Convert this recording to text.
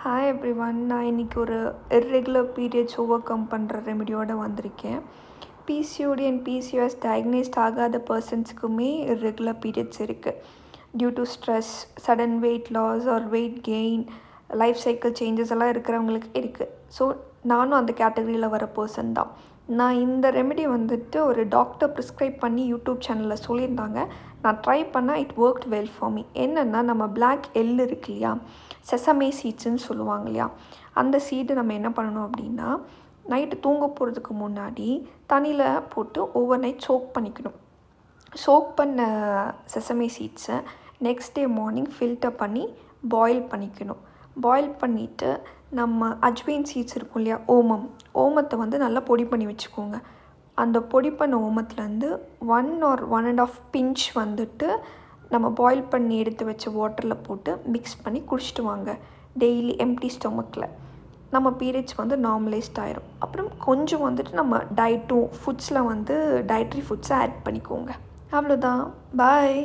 Hi everyone. நான் இன்றைக்கி ஒரு இர்ரெகுலர் பீரியட்ஸ் ஓவர் கம் பண்ணுற ரெமெடியோடு வந்திருக்கேன். பிசிஓடி அண்ட் பிசிஓஎஸ் டயக்னைஸ்ட் ஆகாத பர்சன்ஸுக்குமே இர்ரெகுலர் பீரியட்ஸ் இருக்குது. Due to stress, sudden weight loss or weight gain, life cycle changes எல்லாம் இருக்கிறவங்களுக்கு இருக்குது. ஸோ நானும் அந்த கேட்டகரியில் வர பர்சன் தான். நான் இந்த ரெமெடி வந்துட்டு ஒரு டாக்டர் ப்ரிஸ்கிரைப் பண்ணி யூடியூப் சேனலில் சொல்லியிருந்தாங்க. நான் ட்ரை பண்ணால் it work well for me. என்னென்னா, நம்ம பிளாக் எள் இருக்கு இல்லையா, செசமே சீட்ஸுன்னு சொல்லுவாங்க இல்லையா, அந்த சீடு நம்ம என்ன பண்ணணும் அப்படின்னா, நைட்டு தூங்க போகிறதுக்கு முன்னாடி தண்ணியில் போட்டு ஓவர் நைட் சோக் பண்ணிக்கணும். சோக் பண்ண செசமே சீட்ஸை நெக்ஸ்ட் டே மார்னிங் ஃபில்டர் பண்ணி பாயில் பண்ணிக்கணும். பாயில் பண்ணிவிட்டு நம்ம அஜ்வைன் சீட்ஸ் இருக்கும் இல்லையா, ஓமத்தை வந்து நல்லா பொடி பண்ணி வச்சுக்கோங்க. அந்த பொடி பண்ண ஓமத்துலேருந்து 1 or 1.5 பிஞ்ச் வந்துட்டு நம்ம பாயில் பண்ணி எடுத்து வச்ச வாட்டரில் போட்டு மிக்ஸ் பண்ணி குடிச்சிட்டு வாங்க டெய்லி எம்டி ஸ்டொமக்கில். நம்ம பீரியட்ஸ் வந்து நார்மலைஸ்ட் ஆயிரும். அப்புறம் கொஞ்சம் வந்துட்டு நம்ம டயட்டும் ஃபுட்ஸில் வந்து டயட்ரி ஃபுட்ஸை ஆட் பண்ணிக்கோங்க. அவ்வளோதான். பாய்.